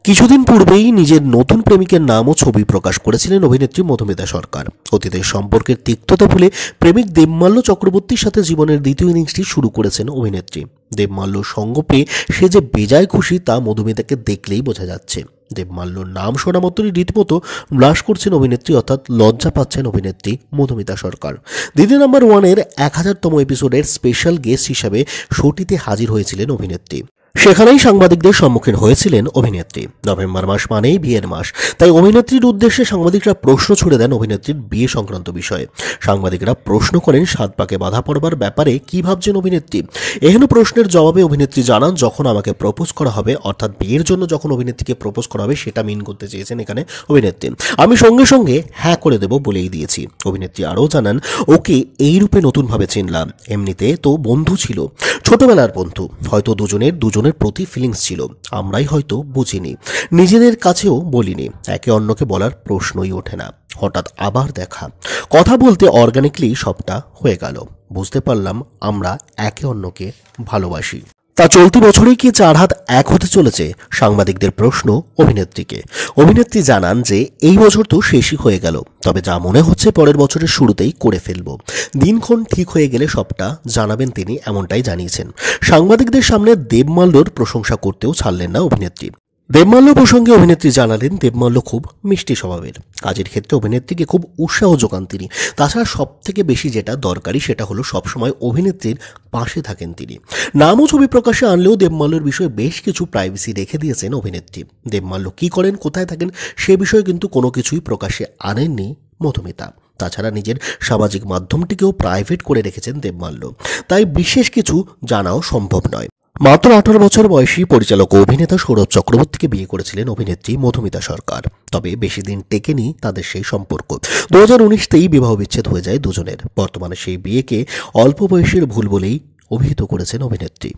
কিছুদিন পূর্বেই নিজের নতুন প্রেমিকের নাম ও ছবি প্রকাশ করেছিলেন অভিনেত্রী মধুমিতা সরকার। অতীতের সম্পর্কের তিক্ততা ভুলে প্রেমিক দেবমাল্য চক্রবর্তীর সাথে জীবনের দ্বিতীয় ইনিংসটি শুরু করেছেন অভিনেত্রী। দেবমাল্য সঙ্গ পেয়ে সে যে বেজায় খুশি তা মধুমিতাকে দেখলেই বোঝা যাচ্ছে। দেবমাল্যর নাম শোনা মাত্রই রীতিমতো ব্লাশ করছেন অভিনেত্রী, অর্থাৎ লজ্জা পাচ্ছেন অভিনেত্রী মধুমিতা সরকার। দিদি নাম্বার ওয়ানের 1000তম এপিসোডের স্পেশাল গেস্ট হিসাবে শোটিতে হাজির হয়েছিলেন অভিনেত্রী। সেখানেই সাংবাদিকদের সম্মুখীন হয়েছিলেন অভিনেত্রী। নভেম্বর মাস মানেই বিয়ের মাস, তাই অভিনেত্রীর উদ্দেশ্যে সাংবাদিকরা প্রশ্ন ছুড়ে দেন অভিনেত্রীর বিয়ে সংক্রান্ত বিষয়ে। সাংবাদিকরা প্রশ্ন করেন সাত পাকে বাধা পড়বার ব্যাপারে কি ভাবছেন অভিনেত্রী। এহেন প্রশ্নের জবাবে অভিনেত্রী জানান, যখন আমাকে প্রপোজ করা হবে, অর্থাৎ বিয়ের জন্য যখন অভিনেত্রীকে প্রপোজ করা হবে সেটা মিন করতে চেয়েছেন এখানে অভিনেত্রী। আমি সঙ্গে সঙ্গে হ্যাঁ করে দেব বলেই দিয়েছি। অভিনেত্রী আরও জানান, ওকে এই রূপে নতুনভাবে চিনলাম। এমনিতে তো বন্ধু ছিল, ছোটবেলার বন্ধু, হয়তো দুজনের প্রতি ফিলিংস ছিল, আমরাই হয়তো বুঝিনি, নিজেদের কাছেও বলিনি, একে অন্যকে বলার প্রশ্নই ওঠে না। হঠাৎ আবার দেখা, কথা বলতে অর্গানিকলি সবটা হয়ে গেল। বুঝতে পারলাম আমরা একে অন্যকে ভালোবাসি। তা চলতি বছরেই কি 4 হাত এক হতে চলেছে? সাংবাদিকদের প্রশ্ন অভিনেত্রীকে। অভিনেত্রী জানান যে এই বছর তো শেষই হয়ে গেল, তবে যা মনে হচ্ছে পরের বছরের শুরুতেই করে ফেলব। দিনক্ষণ ঠিক হয়ে গেলে সবটা জানাবেন তিনি, এমনটাই জানিয়েছেন। সাংবাদিকদের সামনে দেবমাল্যর প্রশংসা করতেও ছাড়লেন না অভিনেত্রী। দেবমাল্য প্রসঙ্গে অভিনেত্রী জানালেন, দেবমাল্য খুব মিষ্টি স্বভাবের, কাজের ক্ষেত্রে অভিনেত্রীকে খুব উৎসাহ যোগান তিনি। তাছাড়া সব থেকে বেশি যেটা দরকারি সেটা হলো সবসময় অভিনেত্রীর পাশে থাকেন তিনি। নাম ও ছবি প্রকাশে আনলেও দেবমাল্যর বিষয়ে বেশ কিছু প্রাইভেসি রেখে দিয়েছেন অভিনেত্রী। দেবমাল্য কী করেন, কোথায় থাকেন সে বিষয়ে কিন্তু কোনো কিছুই প্রকাশ্যে আনেননি মধুমিতা। তাছাড়া নিজের সামাজিক মাধ্যমটিকেও প্রাইভেট করে রেখেছেন দেবমাল্য, তাই বিশেষ কিছু জানাও সম্ভব নয়। মাত্র 18 বছর বয়সী পরিচালক ও অভিনেতা সৌরভ চক্রবর্তীকে বিয়ে করেছিলেন অভিনেত্রী মধুমিতা সরকার। তবে বেশি দিন টেকেনি তাদের সেই সম্পর্ক। 2019তেই বিবাহ বিচ্ছেদ হয়ে যায় দুজনের। বর্তমানে সেই বিয়েকে অল্প বয়সের ভুল বলেই অভিহিত করেছেন অভিনেত্রী।